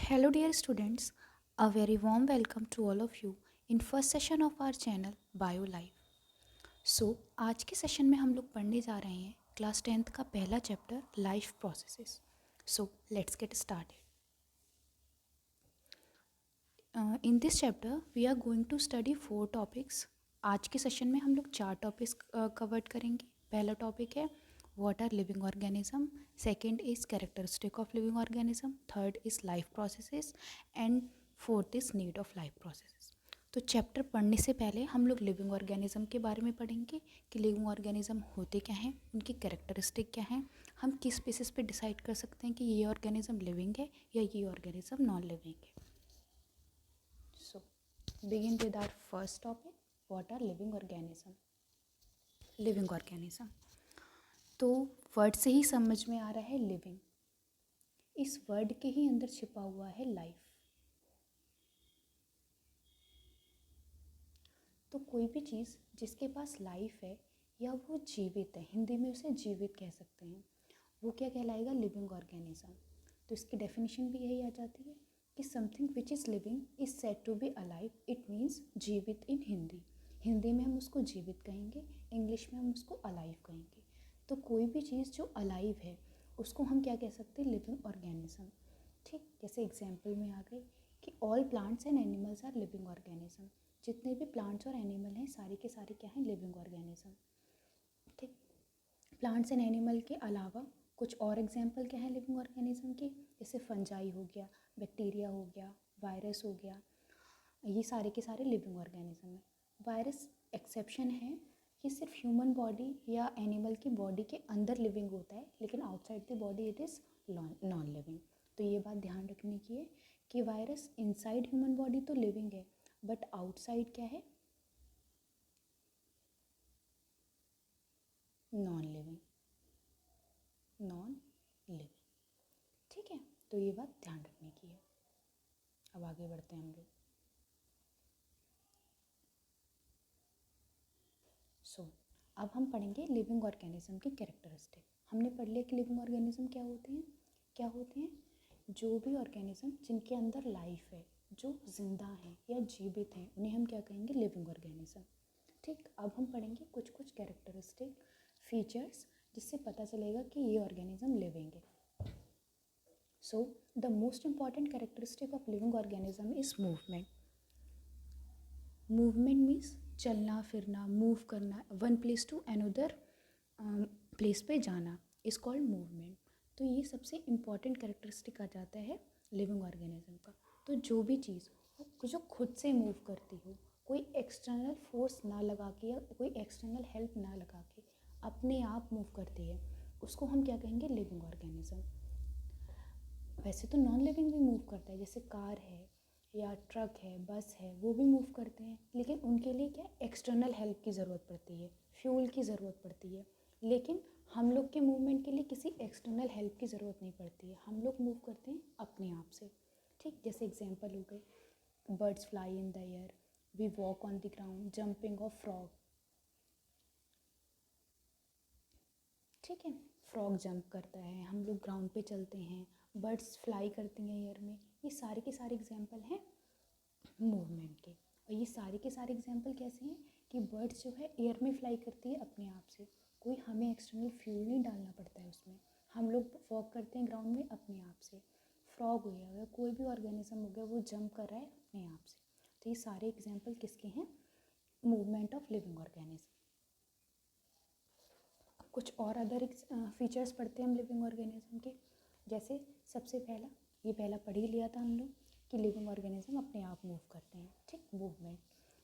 Hello dear students, a very warm welcome to all of you in first session of our channel Bio Life. आज के session में हम लोग पढ़ने जा रहे हैं क्लास 10th का पहला chapter life processes. Let's get started. In this chapter we are going to study 4 topics. आज के सेशन में हम लोग 4 टॉपिक्स कवर करेंगे. पहला टॉपिक है what are living organism, second is characteristic of living organism, third is life processes and fourth is need of life processes. तो chapter पढ़ने से पहले हम लोग लिविंग ऑर्गेनिज्म के बारे में पढ़ेंगे कि लिविंग ऑर्गेनिज्म होते क्या हैं, उनकी कैरेक्टरिस्टिक क्या हैं, हम किस बेसिस पे डिसाइड कर सकते हैं कि ये ऑर्गेनिज्म लिविंग है या ये ऑर्गेनिज्म नॉन लिविंग है. So begin with our first topic, what are living organism. Living organism तो वर्ड से ही समझ में आ रहा है लिविंग. इस वर्ड के ही अंदर छिपा हुआ है लाइफ. तो कोई भी चीज़ जिसके पास लाइफ है या वो जीवित है, हिंदी में उसे जीवित कह सकते हैं, वो क्या कहलाएगा, लिविंग ऑर्गेनिज्म. तो इसकी डेफिनेशन भी यही आ जाती है कि something which is living is said to be alive. It means जीवित इन हिंदी. हिंदी में हम उसको जीवित कहेंगे, इंग्लिश में हम उसको अलाइव कहेंगे. तो कोई भी चीज़ जो अलाइव है उसको हम क्या कह सकते हैं, लिविंग ऑर्गेनिज्म. ठीक, जैसे एग्जाम्पल में आ गई कि all plants and animals are living organism. जितने भी प्लांट्स और एनिमल हैं सारे के सारे क्या हैं, लिविंग ऑर्गेनिज्म. ठीक, प्लांट्स एंड एनिमल के अलावा कुछ और एग्जाम्पल क्या है लिविंग ऑर्गेनिज्म की, जैसे फंजाई हो गया, बैक्टीरिया हो गया, वायरस हो गया, ये सारे के सारे लिविंग ऑर्गेनिज्म हैं. वायरस एक्सेप्शन है कि सिर्फ ह्यूमन बॉडी या एनिमल की बॉडी के अंदर लिविंग होता है, लेकिन outside the body it is non living. तो ये बात ध्यान रखने की है कि वायरस इनसाइड ह्यूमन बॉडी तो लिविंग है बट आउटसाइड क्या है, नॉन लिविंग. Non living. ठीक है, तो ये बात ध्यान रखने की है. अब आगे बढ़ते हैं हम लोग. अब हम पढ़ेंगे लिविंग ऑर्गेनिज्म की कैरेक्टरिस्टिक. हमने पढ़ लिया कि लिविंग ऑर्गेनिज्म क्या होते हैं. क्या होते हैं, जो भी ऑर्गेनिज्म जिनके अंदर लाइफ है, जो जिंदा हैं या जीवित हैं, उन्हें हम क्या कहेंगे, लिविंग ऑर्गेनिज्म. ठीक, अब हम पढ़ेंगे कुछ कुछ कैरेक्टरिस्टिक फीचर्स जिससे पता चलेगा कि ये ऑर्गेनिज्म लिविंग है. So the most important characteristic of living organism is movement. Movement means चलना फिरना, मूव करना, one place to another place पे जाना इज कॉल्ड मूवमेंट. तो ये सबसे इम्पॉर्टेंट कैरेक्टरिस्टिक आ जाता है लिविंग ऑर्गेनिज्म का. तो जो भी चीज़ जो खुद से मूव करती हो, कोई एक्सटर्नल फोर्स ना लगा के या कोई एक्सटर्नल हेल्प ना लगा के अपने आप मूव करती है, उसको हम क्या कहेंगे, लिविंग ऑर्गेनिज्म. वैसे तो नॉन लिविंग भी मूव करता है, जैसे कार है या ट्रक है, बस है, वो भी मूव करते हैं, लेकिन उनके लिए क्या एक्सटर्नल हेल्प की ज़रूरत पड़ती है, फ्यूल की ज़रूरत पड़ती है. लेकिन हम लोग के मूवमेंट के लिए किसी एक्सटर्नल हेल्प की ज़रूरत नहीं पड़ती है, हम लोग मूव करते हैं अपने आप से. ठीक, जैसे एग्जांपल हो गए, birds fly in the air, we walk on the ground, jumping of frog. ठीक है, फ्रॉग जंप करता है, हम लोग ग्राउंड पे चलते हैं, बर्ड्स फ्लाई करती हैं एयर में. ये सारे के सारे एग्जांपल हैं मूवमेंट के. और ये सारे के सारे एग्जांपल कैसे हैं कि बर्ड्स जो है एयर में फ्लाई करती है अपने आप से, कोई हमें एक्सटर्नल फ्यूल नहीं डालना पड़ता है उसमें, हम लोग वॉक करते हैं ग्राउंड में अपने आप से. फ्रॉग हो गया, कोई भी ऑर्गेनिज्म हो गया, वो जंप कर रहा है अपने आप से. तो ये सारे एग्जाम्पल किसके हैं, मूवमेंट ऑफ लिविंग ऑर्गेनिज्म. कुछ और अदर फीचर्स पढ़ते हैं हम लिविंग ऑर्गेनिज्म के. जैसे सबसे पहला, ये पहला पढ़ ही लिया था हम लोग कि लिविंग ऑर्गेनिज्म अपने आप मूव करते हैं. ठीक, मूवमेंट.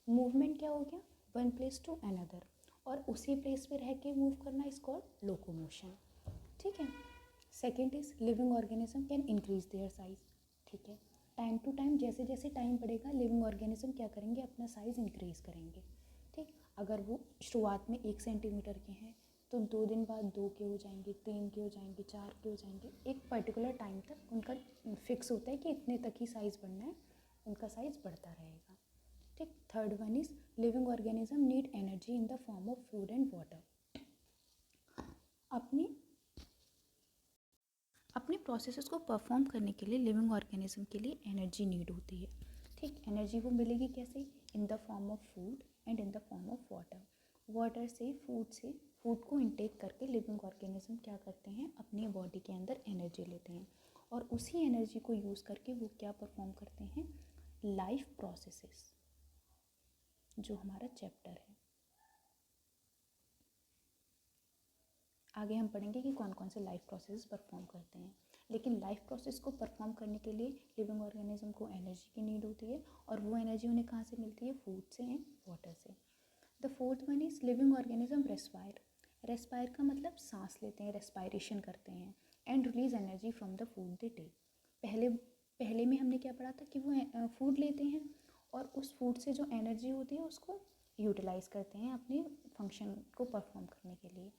मूवमेंट क्या हो गया, वन प्लेस टू अनदर, और उसी प्लेस पे रह के मूव करना इज कॉल्ड लोकोमोशन. ठीक है. Second is living organism can increase their size. ठीक है, टाइम टू टाइम जैसे जैसे टाइम बढ़ेगा लिविंग ऑर्गेनिज्म क्या करेंगे, अपना साइज़ इंक्रीज़ करेंगे. ठीक, अगर वो शुरुआत में 1 सेंटीमीटर के हैं तो 2 दिन बाद 2 के हो जाएंगे, 3 के हो जाएंगे, 4 के हो जाएंगे. एक पर्टिकुलर टाइम तक उनका फिक्स होता है कि इतने तक ही साइज़ बढ़ना है, उनका साइज़ बढ़ता रहेगा. ठीक, third one is living organism need energy in the form of food and water. अपनी अपने प्रोसेसेस को परफॉर्म करने के लिए लिविंग ऑर्गेनिज्म के लिए एनर्जी नीड होती है। ठीक, एनर्जी वो मिलेगी कैसे? In the form of food and in the form of water. Water से फूड को इनटेक करके लिविंग ऑर्गेनिज्म क्या करते हैं, अपनी बॉडी के अंदर एनर्जी लेते हैं और उसी एनर्जी को यूज़ करके वो क्या परफॉर्म करते हैं, लाइफ प्रोसेसेस, जो हमारा चैप्टर है। आगे हम पढ़ेंगे कि कौन कौन से लाइफ प्रोसेस परफॉर्म करते हैं, लेकिन लाइफ प्रोसेस को परफॉर्म करने के लिए लिविंग ऑर्गेनिज्म को एनर्जी की नीड होती है और वो एनर्जी उन्हें कहाँ से मिलती है, फूड से एंड वाटर से। The fourth one is living organism respire. Respire का मतलब सांस लेते हैं, रेस्पायरेशन करते हैं and release energy from the food they take. पहले में हमने क्या पढ़ा था कि वो फूड लेते हैं और उस फूड से जो एनर्जी होती है उसको यूटिलाइज़ करते हैं अपने फंक्शन को परफॉर्म करने के लिए।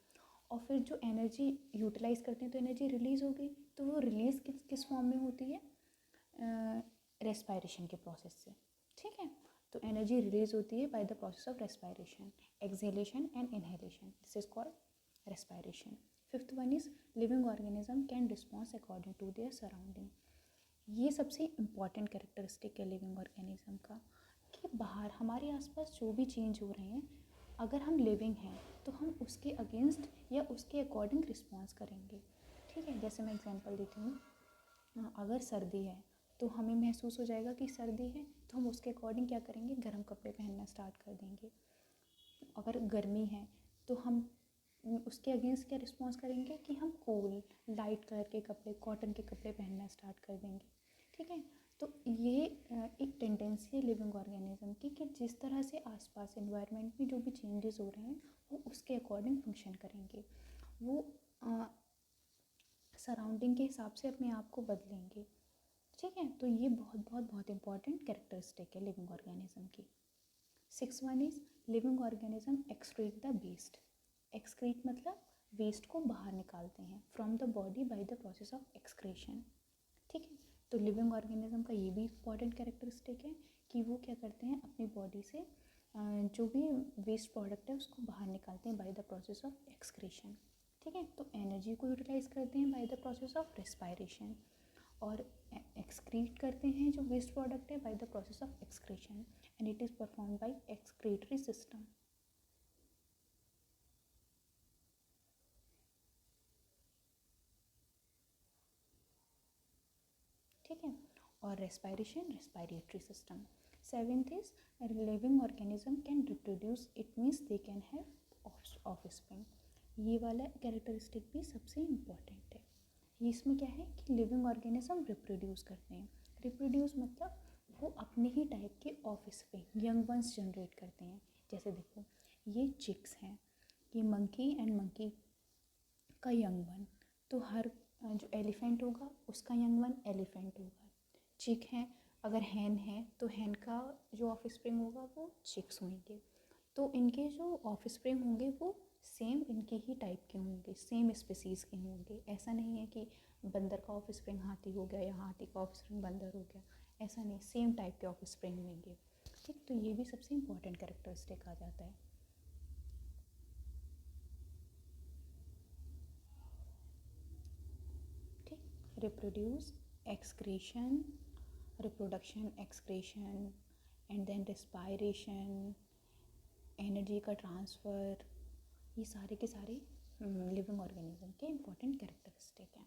और फिर जो एनर्जी यूटिलाइज़ करते हैं तो एनर्जी रिलीज़ हो गई, तो वो रिलीज़ किस फॉर्म में होती है, रेस्पायरेशन के प्रोसेस से। ठीक है, तो एनर्जी रिलीज होती है by the process of respiration, exhalation and inhalation, this is called respiration. Fifth one is living organism can response according to their surrounding. ये सबसे इम्पॉर्टेंट कैरेक्टरिस्टिक है लिविंग ऑर्गेनिज्म का, कि बाहर हमारे आसपास जो भी चेंज हो रहे हैं, अगर हम लिविंग हैं तो हम उसके अगेंस्ट या उसके अकॉर्डिंग रिस्पॉन्स करेंगे। ठीक है, जैसे मैं एग्जांपल देती हूँ, अगर सर्दी है तो हमें महसूस हो जाएगा कि सर्दी है, तो हम उसके अकॉर्डिंग क्या करेंगे, गर्म कपड़े पहनना स्टार्ट कर देंगे। अगर गर्मी है तो हम उसके अगेंस्ट क्या रिस्पॉन्स करेंगे कि हम कूल लाइट कलर के कपड़े, कॉटन के कपड़े पहनना स्टार्ट कर देंगे। ठीक है, तो ये एक टेंडेंसी है लिविंग ऑर्गेनिज्म की कि जिस तरह से आसपास एनवायरनमेंट में जो भी चेंजेस हो रहे हैं वो उसके अकॉर्डिंग फंक्शन करेंगे, वो सराउंडिंग के हिसाब से अपने आप को बदलेंगे। ठीक है, तो ये बहुत बहुत बहुत इंपॉर्टेंट कैरेक्टरिस्टिक है लिविंग ऑर्गेनिज्म की। Six one is living organism excrete the waste. Excrete मतलब वेस्ट को बाहर निकालते हैं from the body by the process of excretion. ठीक है, तो लिविंग ऑर्गेनिज्म का ये भी इंपॉर्टेंट कैरेक्टरिस्टिक है कि वो क्या करते हैं, अपनी बॉडी से जो भी वेस्ट प्रोडक्ट है उसको बाहर निकालते हैं bye the process of excretion. ठीक है, तो एनर्जी को यूटिलाइज करते हैं bye the process of respiration और एक्सक्रीट करते हैं जो वेस्ट प्रोडक्ट है by the process of excretion and it is perform by excretory system. ठीक है, और respiration respiratory system. Seventh is living organism can reproduce, it means they can have offspring. ये वाला कैरेक्टरिस्टिक भी सबसे इम्पॉर्टेंट है। ये इसमें क्या है कि लिविंग ऑर्गेनिज्म रिप्रोड्यूस करते हैं। रिप्रोड्यूस मतलब वो अपने ही टाइप के ऑफस्प्रिंग, यंग वंस जनरेट करते हैं। जैसे देखो, ये चिक्स हैं, ये मंकी एंड मंकी का यंग वन, तो हर जो एलिफेंट होगा उसका यंग वन एलिफेंट होगा। चिक है, अगर हैन है तो हैन का जो ऑफस्प्रिंग होगा वो चिक्स होंगे। तो इनके जो ऑफस्प्रिंग होंगे वो सेम इनके ही टाइप के होंगे, सेम स्पीसीज़ के होंगे। ऐसा नहीं है कि बंदर का ऑफस्प्रिंग हाथी हो गया या हाथी का ऑफस्प्रिंग बंदर हो गया, ऐसा नहीं, सेम टाइप के ऑफस्प्रिंग होंगे। ठीक, तो ये भी सबसे इम्पॉर्टेंट कैरेक्टरिस्टिक आ जाता है। ठीक, reproduce, excretion, reproduction, excretion and then respiration, energy का ट्रांसफ़र, ये सारे के सारे लिविंग ऑर्गेनिज्म के इम्पॉर्टेंट कैरेक्टरिस्टिक हैं।